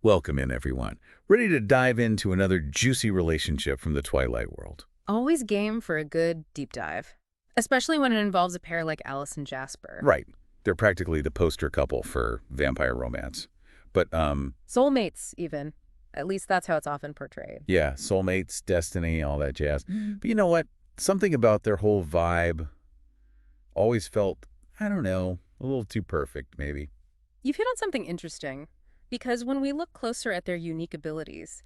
Welcome in, everyone. Ready to dive into another juicy relationship from the Twilight world. Always game for a good deep dive, especially when it involves a pair like Alice and Jasper. Right. They're practically the poster couple for vampire romance. But, Soulmates, even. At least that's how it's often portrayed. yeah, soulmates, destiny, all that jazz. Mhm. But you know what? Something about their whole vibe always felt, I don't know, a little too perfect, maybe. You've hit on something interesting, because when we look closer at their unique abilities,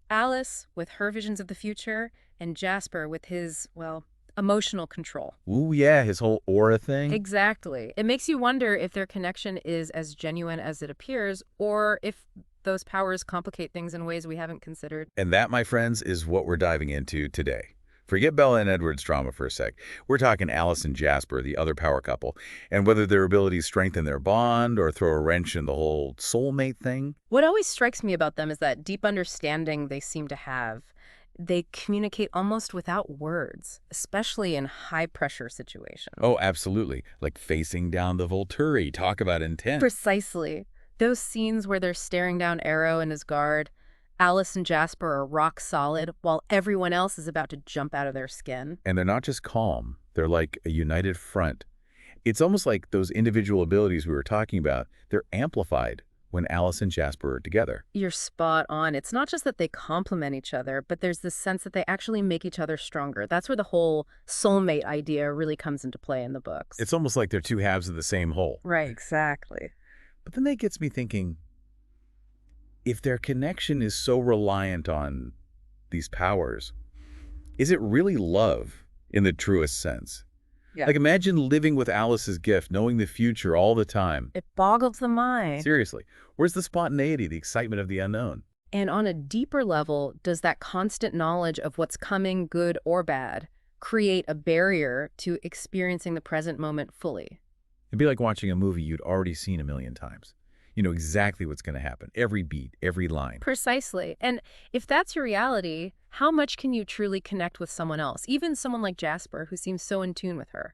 Alice with her visions of the future, and Jasper with his, well, emotional control. Ooh, yeah, his whole aura thing. Exactly. It makes you wonder if their connection is as genuine as it appears, or if those powers complicate things in ways we haven't considered. And that, my friends, is what we're diving into today. Forget Bella and Edward's drama for a sec. We're talking Alice and Jasper, the other power couple, and whether their abilities strengthen their bond or throw a wrench in the whole soulmate thing. What always strikes me about them is that deep understanding they seem to have. They communicate almost without words, especially in high-pressure situations. Oh, absolutely. Like facing down the Volturi. Talk about intense. Precisely. Those scenes where they're staring down Arrow and his guard, Alice and Jasper are rock solid, while everyone else is about to jump out of their skin. And they're not just calm. They're like a united front. It's almost like those individual abilities we were talking about, they're amplified when Alice and Jasper are together. You're spot on. It's not just that they complement each other, but there's this sense that they actually make each other stronger. That's where the whole soulmate idea really comes into play in the books. It's almost like they're two halves of the same whole. Right, exactly. But then that gets me thinking, if their connection is so reliant on these powers, is it really love in the truest sense? Yeah. Like imagine living with Alice's gift, knowing the future all the time. It boggles the mind. Seriously, where's the spontaneity, the excitement of the unknown? And on a deeper level, does that constant knowledge of what's coming, good or bad, create a barrier to experiencing the present moment fully? It'd be like watching a movie you'd already seen a million times. You know exactly what's going to happen, every beat, every line. Precisely. And if that's your reality, how much can you truly connect with someone else, even someone like Jasper, who seems so in tune with her?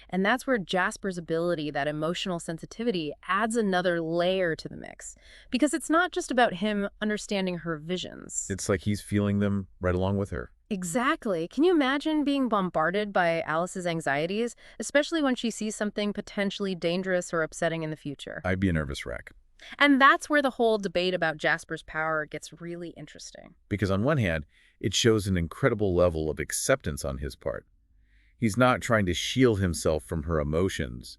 And that's where Jasper's ability, that emotional sensitivity, adds another layer to the mix. Because it's not just about him understanding her visions. It's like he's feeling them right along with her. Exactly. Can you imagine being bombarded by Alice's anxieties, especially when she sees something potentially dangerous or upsetting in the future? I'd be a nervous wreck. And that's where the whole debate about Jasper's power gets really interesting. Because on one hand, it shows an incredible level of acceptance on his part. He's not trying to shield himself from her emotions,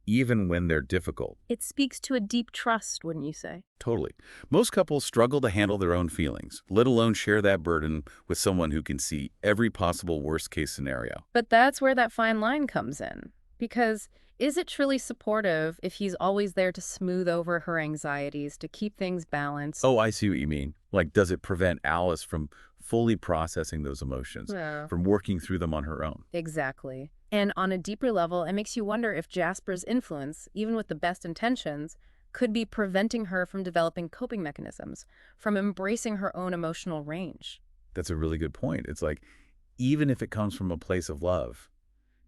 even when they're difficult. It speaks to a deep trust, wouldn't you say? Totally. Most couples struggle to handle their own feelings, let alone share that burden with someone who can see every possible worst-case scenario. But that's where that fine line comes in. Because is it truly supportive if he's always there to smooth over her anxieties, to keep things balanced? Oh, I see what you mean. Like, does it prevent Alice from fully processing those emotions, Yeah. from working through them on her own? Exactly. And on a deeper level, it makes you wonder if Jasper's influence, even with the best intentions, could be preventing her from developing coping mechanisms, from embracing her own emotional range. That's a really good point. It's like, even if it comes from a place of love,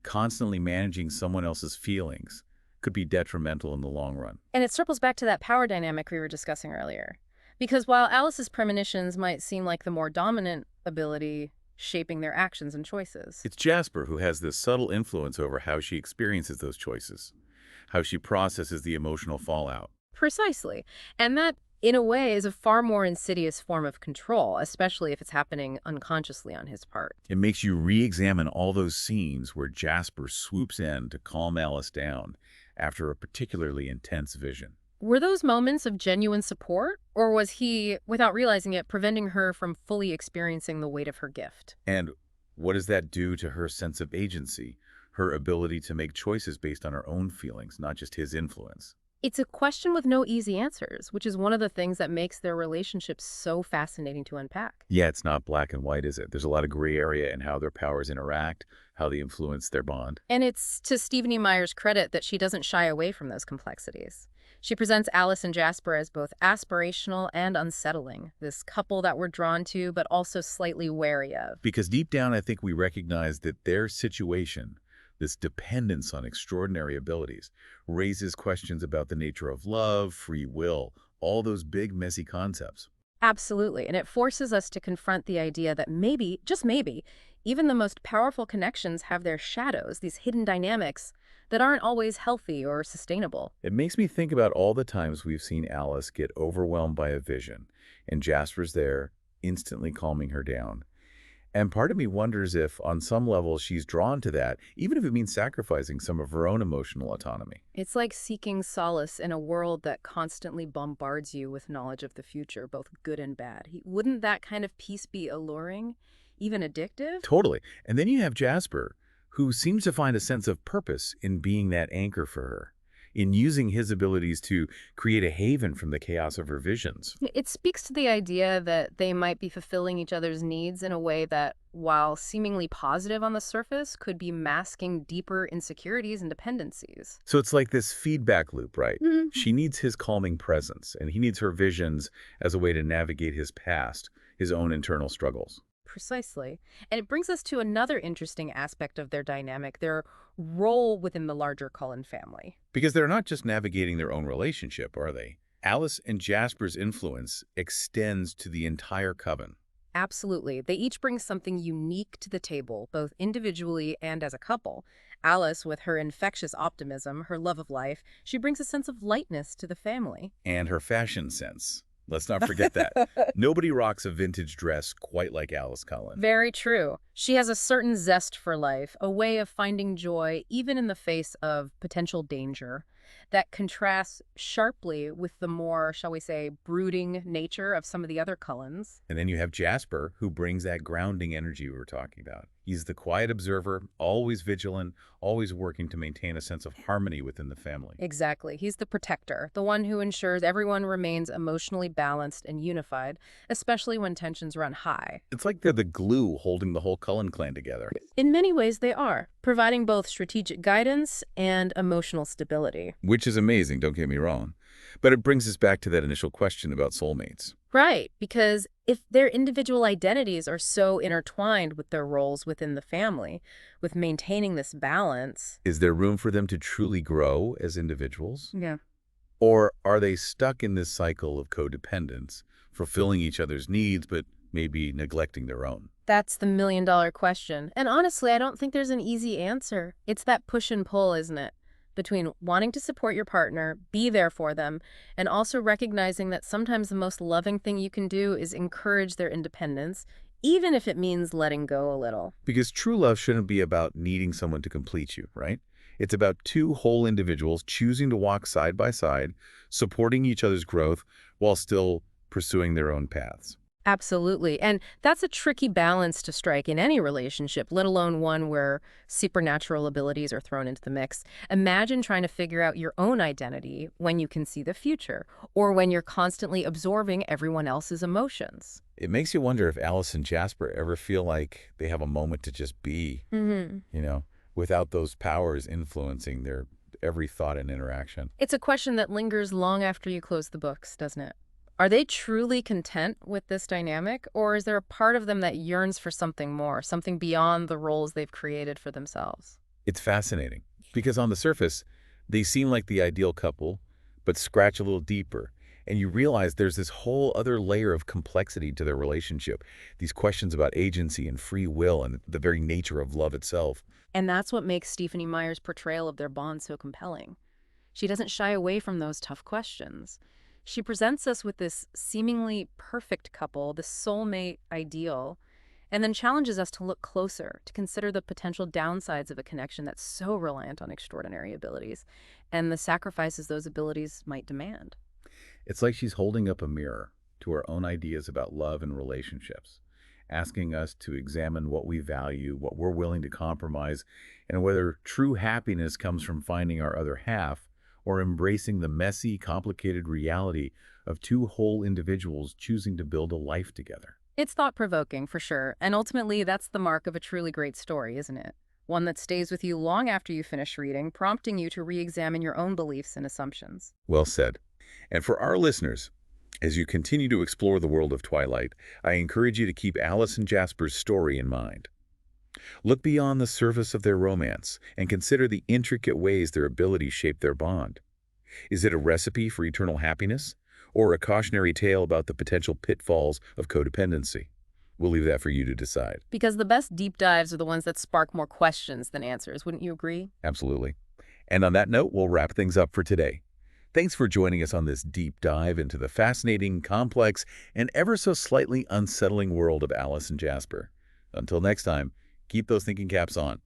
constantly managing someone else's feelings could be detrimental in the long run. And it circles back to that power dynamic we were discussing earlier. Because while Alice's premonitions might seem like the more dominant ability shaping their actions and choices, It's Jasper who has this subtle influence over how she experiences those choices, how she processes the emotional fallout. precisely. And that, in a way, is a far more insidious form of control, especially if it's happening unconsciously on his part. It makes you re-examine all those scenes where Jasper swoops in to calm Alice down after a particularly intense vision. Were those moments of genuine support, or was he, without realizing it, preventing her from fully experiencing the weight of her gift? And what does that do to her sense of agency, her ability to make choices based on her own feelings, not just his influence? It's a question with no easy answers, which is one of the things that makes their relationship so fascinating to unpack. Yeah, it's not black and white, is it? There's a lot of gray area in how their powers interact, how they influence their bond. And it's to Stephenie Meyer's credit that she doesn't shy away from those complexities. She presents Alice and Jasper as both aspirational and unsettling, this couple that we're drawn to but also slightly wary of. Because deep down, I think we recognize that their situation, this dependence on extraordinary abilities, raises questions about the nature of love, free will, all those big, messy concepts. Absolutely. And it forces us to confront the idea that maybe, just maybe, even the most powerful connections have their shadows, these hidden dynamics that aren't always healthy or sustainable. It makes me think about all the times we've seen Alice get overwhelmed by a vision, and Jasper's there, instantly calming her down. And part of me wonders if, on some level, she's drawn to that, even if it means sacrificing some of her own emotional autonomy. It's like seeking solace in a world that constantly bombards you with knowledge of the future, both good and bad. Wouldn't that kind of peace be alluring, even addictive? Totally. And then you have Jasper, who seems to find a sense of purpose in being that anchor for her, in using his abilities to create a haven from the chaos of her visions. It speaks to the idea that they might be fulfilling each other's needs in a way that, while seemingly positive on the surface, could be masking deeper insecurities and dependencies. So it's like this feedback loop, right? Mhm. She needs his calming presence, and he needs her visions as a way to navigate his past, his own internal struggles. Precisely. And it brings us to another interesting aspect of their dynamic, their role within the larger Cullen family. Because they're not just navigating their own relationship, are they? Alice and Jasper's influence extends to the entire coven. Absolutely. They each bring something unique to the table, both individually and as a couple. Alice, with her infectious optimism, her love of life, she brings a sense of lightness to the family. And her fashion sense. Let's not forget that. Nobody rocks a vintage dress quite like Alice Cullen. Very true. She has a certain zest for life, a way of finding joy even in the face of potential danger that contrasts sharply with the more, shall we say, brooding nature of some of the other Cullens. And then you have Jasper, who brings that grounding energy we were talking about. He's the quiet observer, always vigilant, always working to maintain a sense of harmony within the family. Exactly. He's the protector, the one who ensures everyone remains emotionally balanced and unified, especially when tensions run high. It's like they're the glue holding the whole Cullen clan together. In many ways, they are, providing both strategic guidance and emotional stability. Which is amazing, don't get me wrong. But it brings us back to that initial question about soulmates. Right, because if their individual identities are so intertwined with their roles within the family, with maintaining this balance. Is there room for them to truly grow as individuals? Yeah. Or are they stuck in this cycle of codependence, fulfilling each other's needs, but maybe neglecting their own? That's the million-dollar question. And honestly, I don't think there's an easy answer. It's that push and pull, isn't it? Between wanting to support your partner, be there for them, and also recognizing that sometimes the most loving thing you can do is encourage their independence, even if it means letting go a little. Because true love shouldn't be about needing someone to complete you, right? It's about two whole individuals choosing to walk side by side, supporting each other's growth while still pursuing their own paths. Absolutely. And that's a tricky balance to strike in any relationship, let alone one where supernatural abilities are thrown into the mix. Imagine trying to figure out your own identity when you can see the future, or when you're constantly absorbing everyone else's emotions. It makes you wonder if Alice and Jasper ever feel like they have a moment to just be, without those powers influencing their every thought and interaction. It's a question that lingers long after you close the books, doesn't it? Are they truly content with this dynamic, or is there a part of them that yearns for something more, something beyond the roles they've created for themselves? It's fascinating because on the surface, they seem like the ideal couple, but scratch a little deeper, and you realize there's this whole other layer of complexity to their relationship, these questions about agency and free will and the very nature of love itself. And that's what makes Stephenie Meyer's portrayal of their bond so compelling. She doesn't shy away from those tough questions. She presents us with this seemingly perfect couple, this soulmate ideal, and then challenges us to look closer, to consider the potential downsides of a connection that's so reliant on extraordinary abilities, and the sacrifices those abilities might demand. It's like she's holding up a mirror to our own ideas about love and relationships, asking us to examine what we value, what we're willing to compromise, and whether true happiness comes from finding our other half or embracing the messy, complicated reality of two whole individuals choosing to build a life together. It's thought-provoking, for sure, and ultimately that's the mark of a truly great story, isn't it? One that stays with you long after you finish reading, prompting you to re-examine your own beliefs and assumptions. Well said. And for our listeners, as you continue to explore the world of Twilight, I encourage you to keep Alice and Jasper's story in mind. Look beyond the surface of their romance and consider the intricate ways their abilities shape their bond. Is it a recipe for eternal happiness? or a cautionary tale about the potential pitfalls of codependency? We'll leave that for you to decide. Because the best deep dives are the ones that spark more questions than answers. Wouldn't you agree? Absolutely. And on that note, we'll wrap things up for today. Thanks for joining us on this deep dive into the fascinating, complex, and ever so slightly unsettling world of Alice and Jasper. Until next time, keep those thinking caps on.